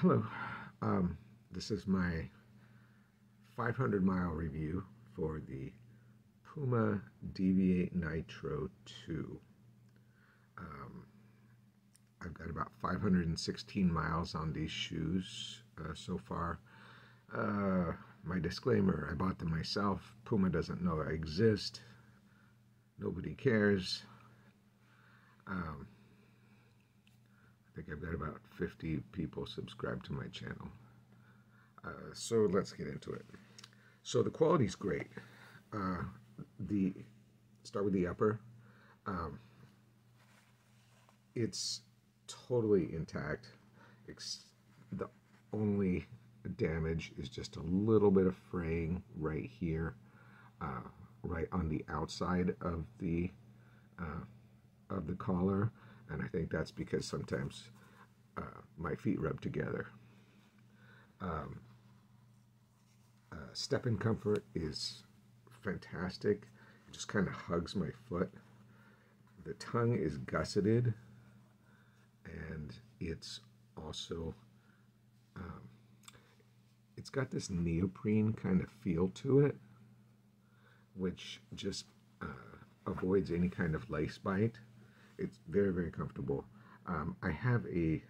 Hello, this is my 500-mile review for the Puma Deviate Nitro 2. I've got about 516 miles on these shoes so far. My disclaimer, I bought them myself. Puma doesn't know I exist. Nobody cares. I think I've got about 50 people subscribed to my channel. So let's get into it. So the quality's great. Start with the upper. It's totally intact. The only damage is just a little bit of fraying right here, right on the outside of the collar, and I think that's because sometimes my feet rub together. Step-in comfort is fantastic. It just kind of hugs my foot. The tongue is gusseted, and it's also it's got this neoprene kind of feel to it, which just avoids any kind of lace bite. It's very, very comfortable. I have a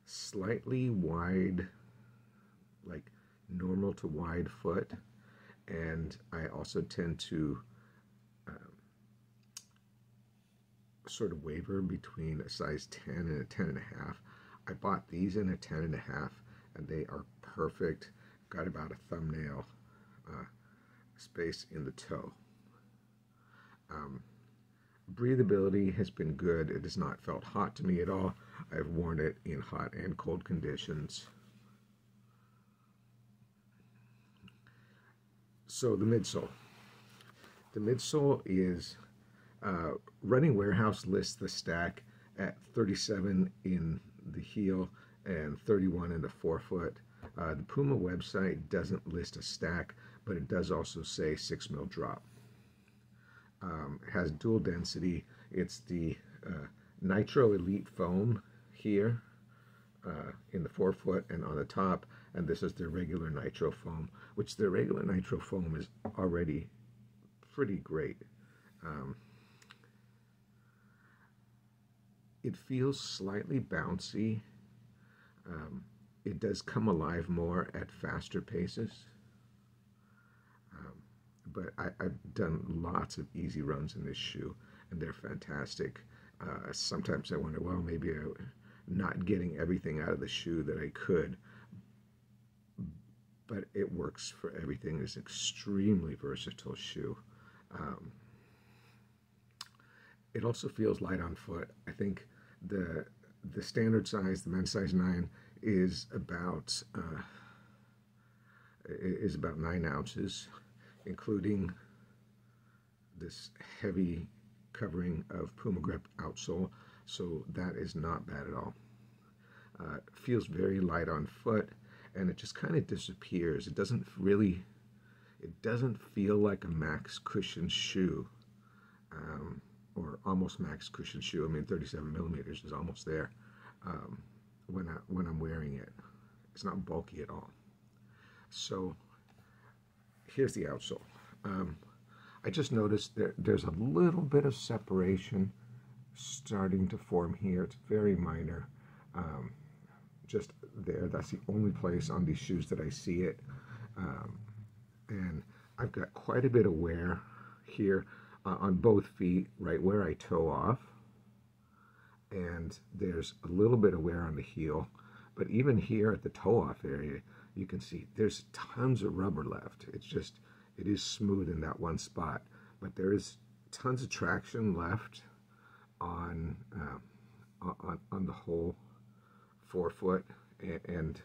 slightly wide, like normal to wide foot, and I also tend to sort of waver between a size 10 and a 10 and a half. I bought these in a 10 and a half, and they are perfect. Got about a thumbnail space in the toe. Breathability has been good. It has not felt hot to me at all. I've worn it in hot and cold conditions. So the midsole. The midsole is, Running Warehouse lists the stack at 37 in the heel and 31 in the forefoot. The Puma website doesn't list a stack, but it does also say 6 mil drop. It has dual density. It's the Nitro Elite foam here in the forefoot and on the top, and this is the regular Nitro foam, which the regular Nitro foam is already pretty great. It feels slightly bouncy. It does come alive more at faster paces. But I've done lots of easy runs in this shoe, and they're fantastic. Sometimes I wonder, well, maybe I'm not getting everything out of the shoe that I could, but it works for everything. It's an extremely versatile shoe. It also feels light on foot. I think the standard size, the men's size 9, is about 9 ounces, including this heavy covering of Puma Grip outsole, so that is not bad at all. It feels very light on foot, and it just kind of disappears. It doesn't feel like a max cushion shoe, or almost max cushion shoe. I mean, 37 millimeters is almost there when I'm wearing it. It's not bulky at all. So here's the outsole. I just noticed there's a little bit of separation starting to form here. It's very minor. Just there. That's the only place on these shoes that I see it. And I've got quite a bit of wear here on both feet, right where I toe off. And there's a little bit of wear on the heel. But even here at the toe off area, you can see there's tons of rubber left. It is smooth in that one spot, but there is tons of traction left on the whole forefoot and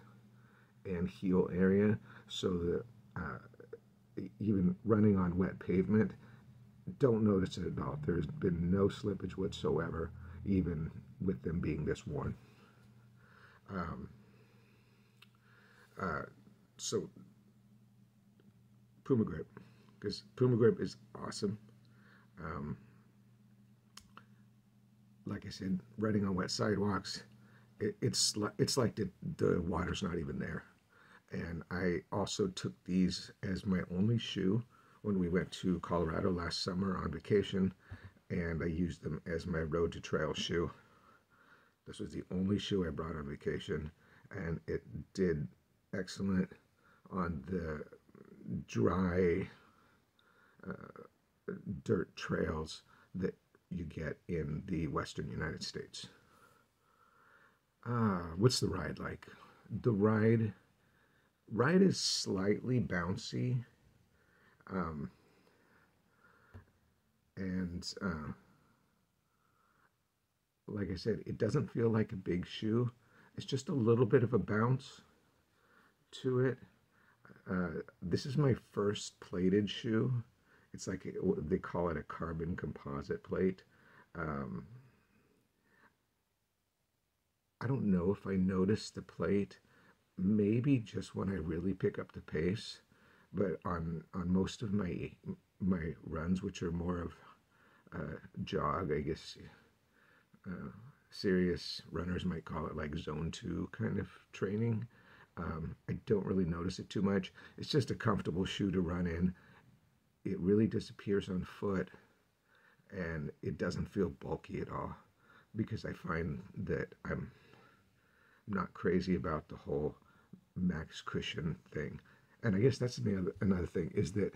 heel area. So even running on wet pavement, don't notice it at all. There's been no slippage whatsoever, even with them being this worn. So Puma Grip, because Puma Grip is awesome. Like I said, riding on wet sidewalks, it's like the water's not even there. And I also took these as my only shoe when we went to Colorado last summer on vacation, and I used them as my road to trail shoe. This was the only shoe I brought on vacation, and it did excellent on the dry dirt trails that you get in the western United States. What's the ride like? The ride is slightly bouncy, um, and like I said, it doesn't feel like a big shoe. It's just a little bit of a bounce to it. This is my first plated shoe. It's like they call it a carbon composite plate. Um, I don't know if I noticed the plate, maybe just when I really pick up the pace, but on most of my runs, which are more of jog, I guess uh, serious runners might call it like zone 2 kind of training. I don't really notice it too much. It's just a comfortable shoe to run in. It really disappears on foot, and it doesn't feel bulky at all, because I find that I'm not crazy about the whole max cushion thing. And I guess that's another thing, is that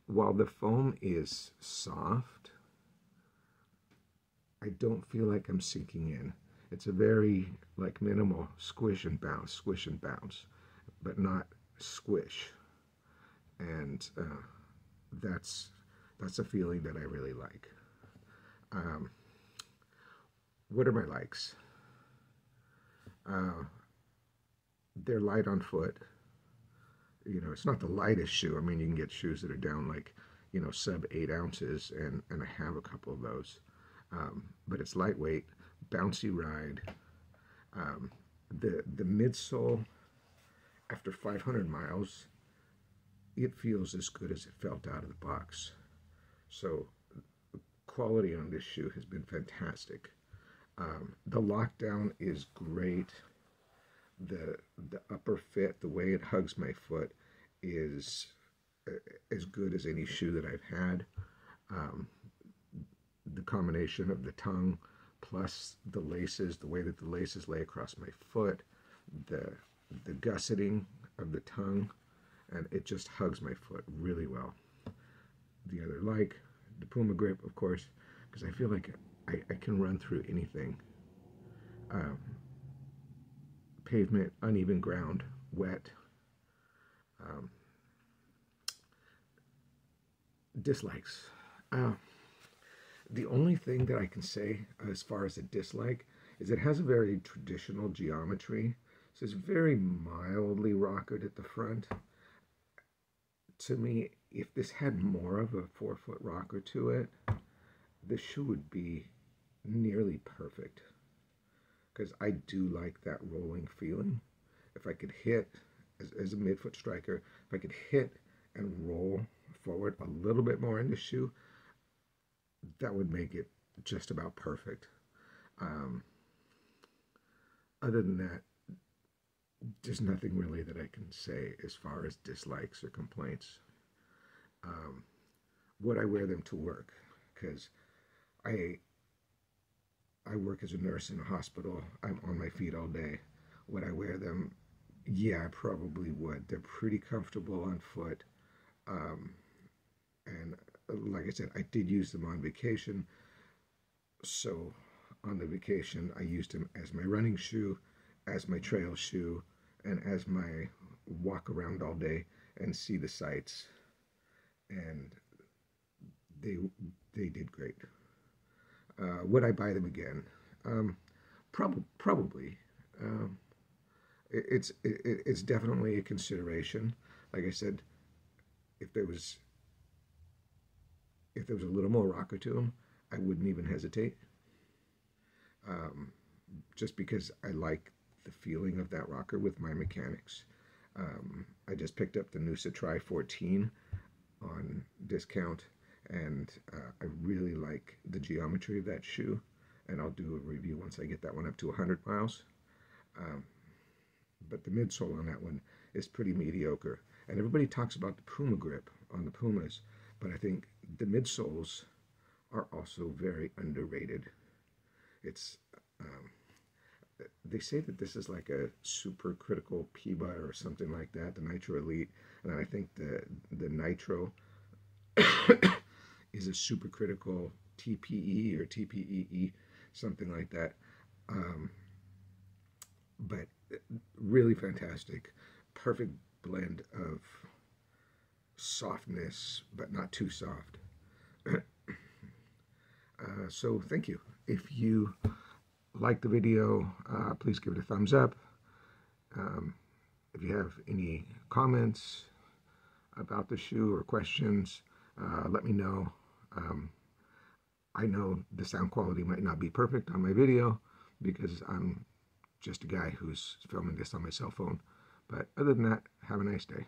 while the foam is soft, I don't feel like I'm sinking in. It's a very like minimal squish and bounce, but not squish. And that's a feeling that I really like. Um, what are my likes? Uh, they're light on foot. You know, it's not the lightest shoe. I mean, you can get shoes that are down like, you know, sub 8 ounces, and I have a couple of those. But it's lightweight, bouncy ride. The midsole, after 500 miles, it feels as good as it felt out of the box. So quality on this shoe has been fantastic. The lockdown is great. The upper fit, the way it hugs my foot, is as good as any shoe that I've had. Um, the combination of the tongue plus the laces, the way that the laces lay across my foot, the gusseting of the tongue, and it just hugs my foot really well. The other like, the Puma grip, of course, because I feel like I can run through anything. Um, Pavement, uneven ground, wet. Um, Dislikes. Uh, the only thing that I can say as far as a dislike is it has a very traditional geometry. So it's very mildly rockered at the front. To me, if this had more of a 4-foot rocker to it, the shoe would be nearly perfect, because I do like that rolling feeling. If I could hit, as a midfoot striker, if I could hit and roll forward a little bit more in the shoe, that would make it just about perfect. Um, Other than that, there's nothing really that I can say as far as dislikes or complaints. Um, would I wear them to work? Because I I work as a nurse in a hospital. I'm on my feet all day. Would I wear them? Yeah, I probably would. They're pretty comfortable on foot. Um, and like I said, I did use them on vacation. So on the vacation, I used them as my running shoe, as my trail shoe, and as my walk around all day and see the sights. And they they did great. Would I buy them again? Um, Probably. Um, it's definitely a consideration. Like I said, if there was if there was a little more rocker to them, I wouldn't even hesitate. Um, just because I like the feeling of that rocker with my mechanics. I just picked up the Noosa Tri 14 on discount, and I really like the geometry of that shoe. and I'll do a review once I get that one up to 100 miles. But the midsole on that one is pretty mediocre. And everybody talks about the Puma grip on the Pumas, but I think the midsoles are also very underrated. It's they say that this is like a super critical Puma or something like that, the Nitro Elite, and I think the Nitro is a super critical TPE or TPEE, something like that. But really fantastic, perfect blend of softness, but not too soft. So thank you. If you like the video, please give it a thumbs up. If you have any comments about the shoe or questions, let me know. I know the sound quality might not be perfect on my video because I'm just a guy who's filming this on my cell phone. But other than that, have a nice day.